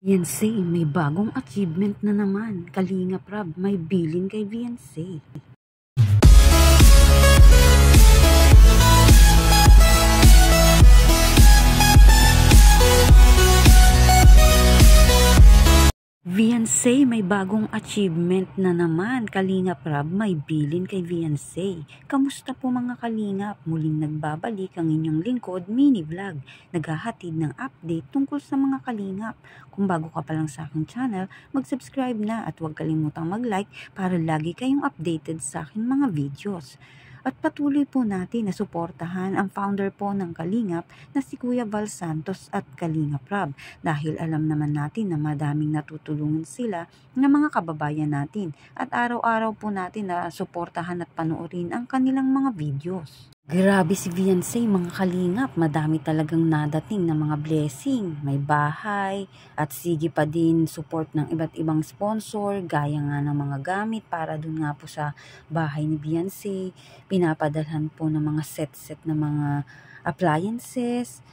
Beyonce, may bagong achievement na naman. Kalingap Rab, may bilin kay Beyonce. Beyonce, may bagong achievement na naman. Kalingap Rab, may bilin kay Beyonce. Kamusta po mga kalingap? Muling nagbabalik ang inyong lingkod, mini vlog. Naghahatid ng update tungkol sa mga kalingap. Kung bago ka pa lang sa aking channel, mag-subscribe na at huwag kalimutang mag-like para lagi kayong updated sa aking mga videos. At patuloy po natin na suportahan ang founder po ng Kalingap na si Kuya Val Santos at Kalingap Rab dahil alam naman natin na madaming natutulungan sila ng mga kababayan natin at araw-araw po natin na suportahan at panoorin ang kanilang mga videos. Grabe si Beyonce mga kalingap, madami talagang nadating na mga blessing, may bahay at sige pa din support ng iba't ibang sponsor gaya nga ng mga gamit para dun nga po sa bahay ni Beyonce, pinapadalhan po ng mga set na mga appliances.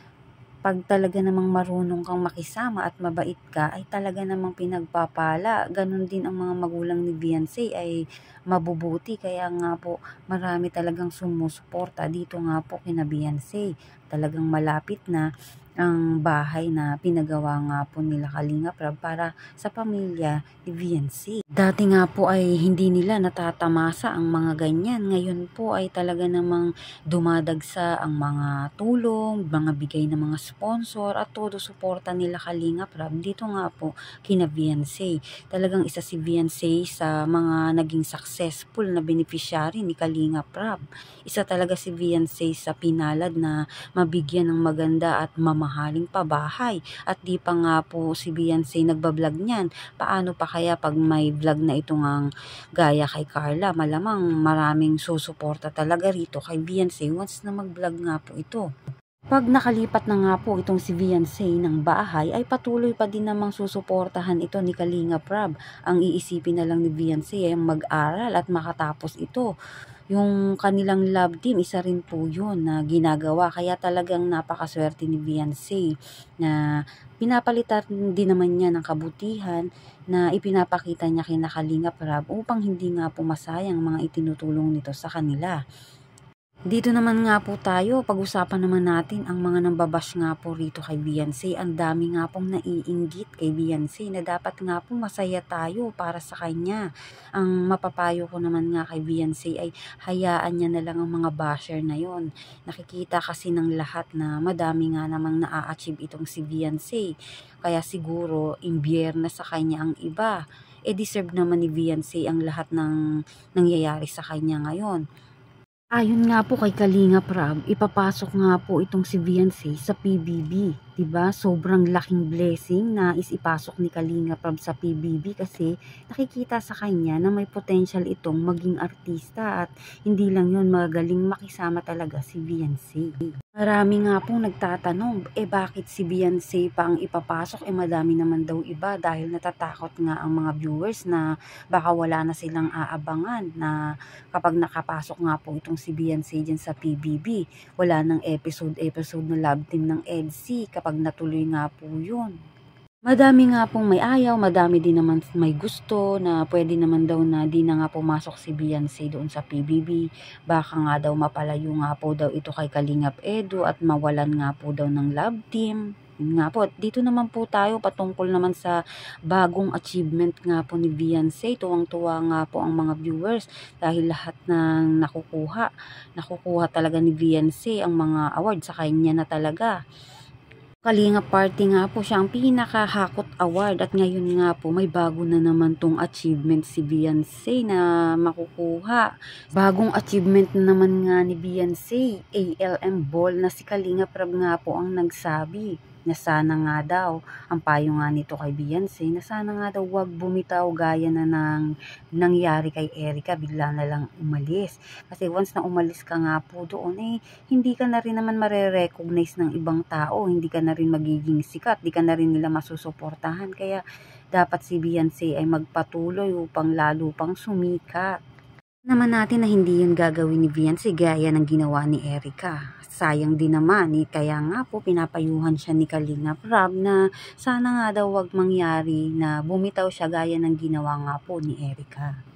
Pag talaga namang marunong kang makisama at mabait ka, ay talaga namang pinagpapala. Ganon din ang mga magulang ni Beyonce ay mabubuti. Kaya nga po marami talagang sumusuporta dito nga po kina Beyonce. Talagang malapit na ang bahay na pinagawa nga po nila Kalingap Rab para sa pamilya ni Beyonce. Dati nga po ay hindi nila natatamasa ang mga ganyan. Ngayon po ay talaga namang dumadagsa ang mga tulong, mga bigay ng mga sponsor at todo suporta nila Kalingap Rab. Dito nga po kina Beyonce. Talagang isa si Beyonce sa mga naging successful na beneficiary ni Kalingap Rab. Isa talaga si Beyonce sa pinalad na mabigyan ng maganda at mamahaling pabahay. At di pa nga po si Beyonce nagbablog niyan. Paano pa kaya pag may vlog na ito ngang gaya kay Carla? Malamang maraming susuporta talaga rito kay Beyonce once na mag-vlog nga po ito. Pag nakalipat na nga po itong si Beyonce ng bahay, ay patuloy pa din namang susuportahan ito ni Kalingap Rab. Ang iisipin na lang ni Beyonce ay mag-aral at makatapos ito. Yung kanilang love team, isa rin po yun na ginagawa. Kaya talagang napakaswerte ni Beyonce na pinapalitan din naman niya ng kabutihan na ipinapakita niya kina Kalingap Rab upang hindi nga po masayang mga itinutulong nito sa kanila. Dito naman nga po tayo, pag-usapan naman natin ang mga nambabash nga po rito kay Beyonce. Ang dami nga pong naiinggit kay Beyonce na dapat nga po masaya tayo para sa kanya. Ang mapapayo ko naman nga kay Beyonce ay hayaan niya na lang ang mga basher na yon. Nakikita kasi ng lahat na madami nga namang na-achieve itong si Beyonce. Kaya siguro imbyerna sa kanya ang iba. Deserve naman ni Beyonce ang lahat ng nangyayari sa kanya ngayon. Ayon nga po kay Kalingap Rab, ipapasok nga po itong si Beyonce sa PBB. Diba? Sobrang laking blessing na isipasok ni Kalingap Rab sa PBB kasi nakikita sa kanya na may potential itong maging artista at hindi lang yun, magaling makisama talaga si Beyonce. Marami nga pong nagtatanong, bakit si Beyonce pa ang ipapasok? Madami naman daw iba dahil natatakot nga ang mga viewers na baka wala na silang aabangan na kapag nakapasok nga po itong si Beyonce dyan sa PBB. Wala nang episode na love team ng EDC kapag natuloy nga po yun. Madami nga pong may ayaw, madami din naman may gusto na pwede naman daw na di na nga pumasok si Beyonce doon sa PBB. Baka nga daw mapalayo nga po daw ito kay Kalingap Edu at mawalan nga po daw ng love team. Nga po, dito naman po tayo patungkol naman sa bagong achievement nga po ni Beyonce. Tuwang-tuwa nga po ang mga viewers dahil lahat ng nakukuha talaga ni Beyonce ang mga award sa kanya na talaga. Kalingap Party nga po siya ang pinakahakot award at ngayon nga po may bago na naman tong achievement si Beyonce na makukuha. Bagong achievement na naman nga ni Beyonce, ALM Ball na si Kalingap Rab nga po ang nagsabi na sana nga daw, ang payo nga nito kay Beyonce, na sana nga daw wag bumitaw gaya na ng nangyari kay Erica, bigla na lang umalis. Kasi once na umalis ka nga po doon, hindi ka na rin naman mare-recognize ng ibang tao, hindi ka na rin magiging sikat, di ka na rin nila masusuportahan. Kaya dapat si Beyonce ay magpatuloy upang lalo pang sumikat. Naman natin na hindi yun gagawin ni Viancy gaya ng ginawa ni Erica. Sayang din naman kaya nga po pinapayuhan siya ni Kalingap Rab na sana nga daw wag mangyari na bumitaw siya gaya ng ginawa nga po ni Erica.